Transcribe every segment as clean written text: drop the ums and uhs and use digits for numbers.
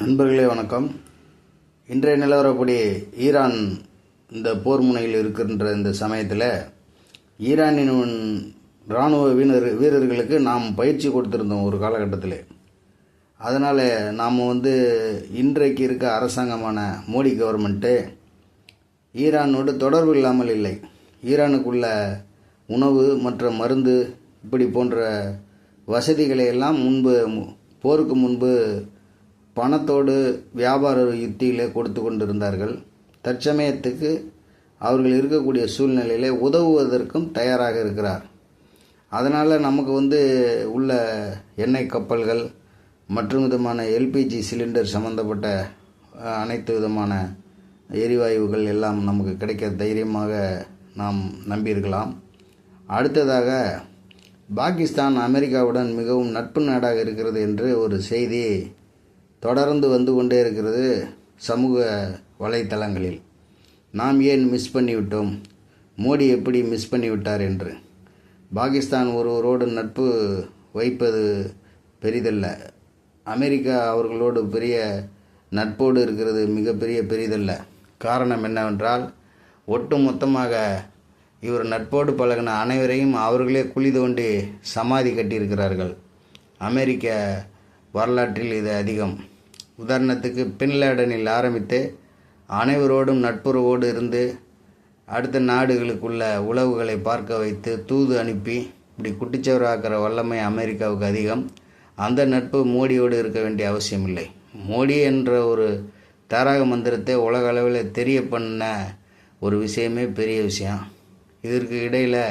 நண்பர்களே வணக்கம். இன்றைய நிலவரப்படி ஈரான் இந்த போர் முனையில் இருக்கின்ற இந்த சமயத்தில் ஈரானின் இராணுவ வீரர்களுக்கு நாம் பயிற்சி கொடுத்துருந்தோம் ஒரு காலகட்டத்தில். அதனால் நாம் இன்றைக்கு இருக்க அரசாங்கமான மோடி கவர்மெண்ட்டு ஈரானோடு தொடர்பு இல்லாமல் இல்லை. ஈரானுக்குள்ள உணவு மற்ற மருந்து இப்படி போன்ற வசதிகளை எல்லாம் போருக்கு முன்பு பணத்தோடு வியாபார யுத்தியிலே கொடுத்து கொண்டிருந்தார்கள். தற்சமயத்துக்கு அவர்கள் இருக்கக்கூடிய சூழ்நிலையிலே உதவுவதற்கும் தயாராக இருக்கிறார். அதனால் நமக்கு உள்ள எண்ணெய் கப்பல்கள் மற்றும் விதமான எல்பிஜி சிலிண்டர் சம்பந்தப்பட்ட அனைத்து விதமான எரிவாயுகள் எல்லாம் நமக்கு கிடைக்க தைரியமாக நாம் நம்பியிருக்கலாம். அடுத்ததாக பாகிஸ்தான் அமெரிக்காவுடன் மிகவும் நட்பு நாடாக இருக்கிறது என்று ஒரு செய்தி தொடர்ந்து வந்து கொண்டே இருக்கிறது சமூக வலைத்தளங்களில். நாம் ஏன் மிஸ் பண்ணிவிட்டோம், மோடி எப்படி மிஸ் பண்ணிவிட்டார் என்று. பாகிஸ்தான் ஒருவரோடு நட்பு வைப்பது பெரிதல்ல. அமெரிக்கா அவர்களோடு பெரிய நட்போடு இருக்கிறது மிகப்பெரிய பெரிதல்ல. காரணம் என்னவென்றால், ஒட்டு மொத்தமாக இவர் நட்போடு பழகின அனைவரையும் அவர்களே குழி தோண்டி சமாதி கட்டியிருக்கிறார்கள். அமெரிக்க வரலாற்றில் இது அதிகம். உதாரணத்துக்கு பின்லேடனில் ஆரம்பித்து அனைவரோடும் நட்புறவோடு இருந்து அடுத்த நாடுகளுக்குள்ள உளவுகளை பார்க்க வைத்து தூது அனுப்பி இப்படி குட்டிச்சவராக்கிற வல்லமை அமெரிக்காவுக்கு அதிகம். அந்த நட்பு மோடியோடு இருக்க வேண்டிய அவசியம் இல்லை. மோடி என்ற ஒரு தாரக மந்திரத்தை உலக அளவில் தெரிய பண்ண ஒரு விஷயமே பெரிய விஷயம். இதற்கு இடையில்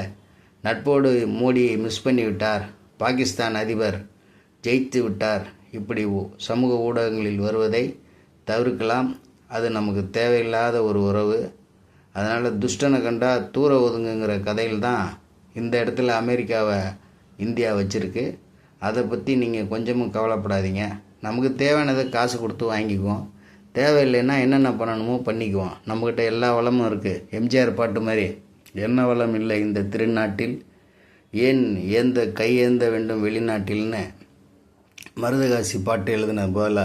நட்போடு மோடி மிஸ் பண்ணிவிட்டார், பாகிஸ்தான் அதிபர் ஜெயித்து விட்டார், இப்படி சமூக ஊடகங்களில் வருவதை தவிர்க்கலாம். அது நமக்கு தேவையில்லாத ஒரு உறவு. அதனால் துஷ்டனை கண்டா தூர ஒதுங்குங்கிற கதையில் தான் இந்த இடத்துல அமெரிக்காவை இந்தியா வச்சுருக்கு. அதை பற்றி நீங்கள் கொஞ்சமும் கவலைப்படாதீங்க. நமக்கு தேவையானதை காசு கொடுத்து வாங்கிக்குவோம், தேவையில்லைன்னா என்னென்ன பண்ணணுமோ பண்ணிக்குவோம். நம்மக்கிட்ட எல்லா வளமும் இருக்குது. எம்ஜிஆர் பாட்டு மாதிரி என்ன வளம் இல்லை இந்த திருநாட்டில், ஏன் கையேந்த வேண்டும் வெளிநாட்டில்னு மருதகாசி பாட்டு எழுதின போல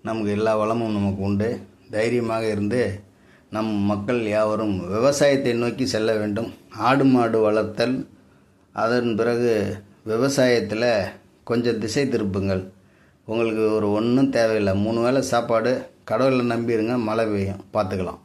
நமக்கு எல்லா வளமும் நமக்கு உண்டு. தைரியமாக இருந்து நம் மக்கள் யாவரும் விவசாயத்தை நோக்கி செல்ல வேண்டும். ஆடு மாடு வளர்த்தல், அதன் பிறகு விவசாயத்தில் கொஞ்சம் திசை திருப்புங்கள். உங்களுக்கு ஒன்றும் தேவையில்லை. 3 வேளை சாப்பாடு, கடவுளை நம்பிடுங்க, மழை பெய்யும், பார்த்துக்கலாம்.